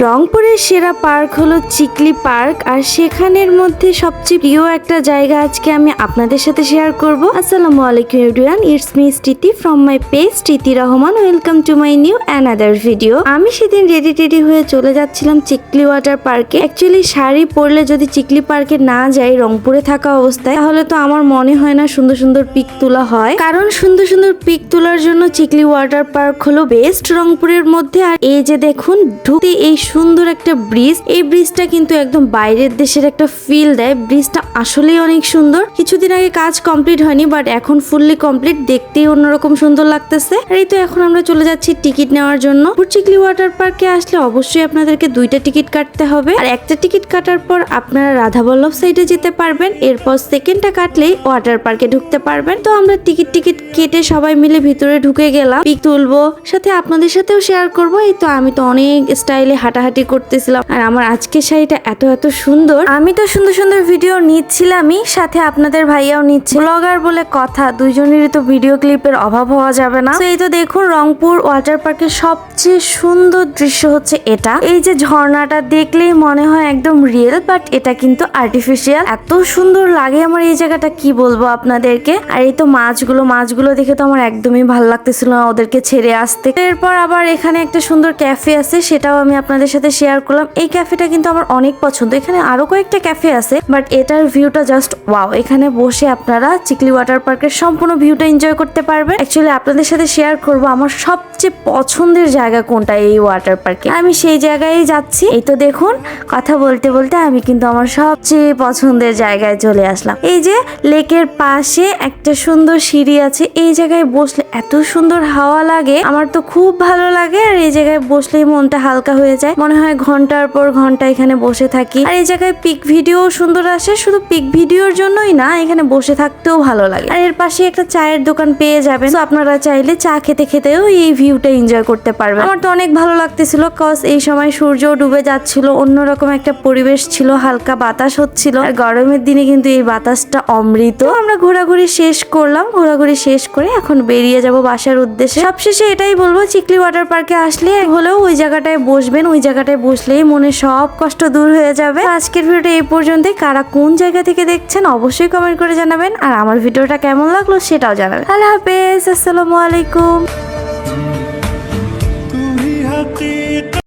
রংপুরের সেরা পার্ক হলো চিকলি পার্ক, আর সেখানের মধ্যে সবচেয়ে প্রিয় একটা জায়গা আজকে আমি আপনাদের সাথে শেয়ার করব। আসসালামু আলাইকুম এভরিওয়ান, ইটস মি স্মৃতি ফ্রম মাই পেজ স্মৃতি Rahman. Welcome to my new another video. আমি সেদিন রেডি হয়ে চলে যাচ্ছিলাম চিকলি ওয়াটার পার্কে। অ্যাকচুয়ালি শাড়ি পরলে যদি চিকলি পার্কে না যাই রংপুরে থাকা অবস্থায়, তাহলে তো আমার মনে হয় না সুন্দর সুন্দর পিক তোলা হয়। কারণ সুন্দর সুন্দর পিক তোলার জন্য চিকলি ওয়াটার পার্ক হলো বেস্ট রংপুরের মধ্যে। আর এই যে দেখুন, ঢুকতে এই সুন্দর একটা ব্রিজ, এই ব্রিজটা কিন্তু একদম বাইরের দেশের একটা ফিল দেয়। ব্রিজটা আসলেই অনেক সুন্দর। কিছুদিন আগে কাজ কমপ্লিট হয়নি, বাট এখন ফুললি কমপ্লিট, দেখতেই অন্যরকম সুন্দর লাগতেছে। আর এই তো এখন আমরা চলে যাচ্ছি টিকিট নেওয়ার জন্য। চিকলি ওয়াটার পার্কে আসলে অবশ্যই আপনাদেরকে 2টা টিকিট কাটতে হবে। আর একটা টিকিট কাটার পর আপনারা রাধাবল্লভ সাইডে যেতে পারবেন, এরপর সেকেন্ডটা কাটলেই ওয়াটার পার্কে ঢুকতে পারবেন। তো আমরা টিকিট কেটে সবাই মিলে ভিতরে ঢুকে গেলাম। পিক তুলবো, সাথে আপনাদের সাথেও শেয়ার করবো। এই তো আমি তো অনেক স্টাইলে হাঁটাহাঁটি করতেছিলাম, আর আমার আজকের শাড়িটা এত সুন্দর। আমি তো সুন্দর সুন্দর ভিডিও নিচ্ছিলামই, সাথে আপনাদের ভাইয়াও নিচ্ছে। ব্লগার বলে কথা, দুইজনেরই তো ভিডিও ক্লিপের অভাব হওয়া যাবে না। তো এই তো দেখুন, রংপুর ওয়াটার পার্কের সবচেয়ে সুন্দর দৃশ্য হচ্ছে এটা। এই যে ঝর্ণাটা দেখলেই মনে হয় একদম রিয়েল, বাট এটা কিন্তু আর্টিফিশিয়াল। এত সুন্দর লাগে আমার এই জায়গাটা, কি বলবো আপনাদেরকে। আর এই তো মাছগুলো দেখে তো আমার একদমই ভালো লাগতেছিল না ওদেরকে ছেড়ে আসতে। এরপর আবার এখানে একটা সুন্দর ক্যাফে আছে, সেটাও আমি আপনাদের সাথে শেয়ার করলাম। এই ক্যাফেটা কিন্তু আমার অনেক পছন্দ। এখানে আরো কয়েকটা ক্যাফে আছে, বাট এটার ভিউটা জাস্ট ওয়াও। এখানে বসে আপনারা চিকলি ওয়াটার পার্কের সম্পূর্ণ ভিউটা এনজয় করতে পারবেন। অ্যাকচুয়ালি আপনাদের সাথে শেয়ার করব আমার সবচেয়ে পছন্দের জায়গা কোনটা এই ওয়াটার পার্কে। আমি সেই জায়গায় যাচ্ছি। এই তো দেখুন, কথা বলতে বলতে আমি কিন্তু আমার সবচেয়ে পছন্দের জায়গায় চলে আসলাম। এই যে লেকের পাশে একটা সুন্দর সিঁড়ি আছে, এই জায়গায় বসলে এত সুন্দর হাওয়া লাগে, আমার তো খুব ভালো লাগে। আর এই জায়গায় বসলেই মনটা হালকা হয়ে যায়, মনে হয় ঘন্টার পর ঘন্টা এখানে বসে থাকি। আর এই জায়গায় পিক ভিডিও সুন্দর আসে, শুধু পিক ভিডিওর জন্যই না, এখানে বসে থাকতেও ভালো লাগে। আর এর পাশে একটা চায়ের দোকান পেয়ে যাবেন, তো আপনারা চাইলে চা খেতেও এই ভিউটা এনজয় করতে পারবেন। আমার তো অনেক ভালো লাগতেছিল, কজ এই সময় সূর্য ডুবে যাচ্ছিল, অন্যরকম একটা পরিবেশ ছিল, হালকা বাতাস হচ্ছিল। আর গরমের দিনে কিন্তু এই বাতাসটা অমৃত। আমরা ঘোরাঘুরি শেষ করলাম, ঘোরাঘুরি শেষ করে এখন বেরিয়ে যাব বাসার উদ্দেশ্যে। সবশেষে এটাই বলবো, চিকলি ওয়াটার পার্কে আসলে হলেও ওই জায়গাটায় বসবেন, ওই জায়গাটায় বসলেই মনে সব কষ্ট দূর হয়ে যাবে। আজকের ভিডিওটা এই পর্যন্তই। কারা কোন জায়গা থেকে দেখছেন অবশ্যই কমেন্ট করে জানাবেন, আর আমার ভিডিওটা কেমন লাগলো সেটাও জানাবেন। আল্লাহ হাফেজ, আসসালামু আলাইকুম।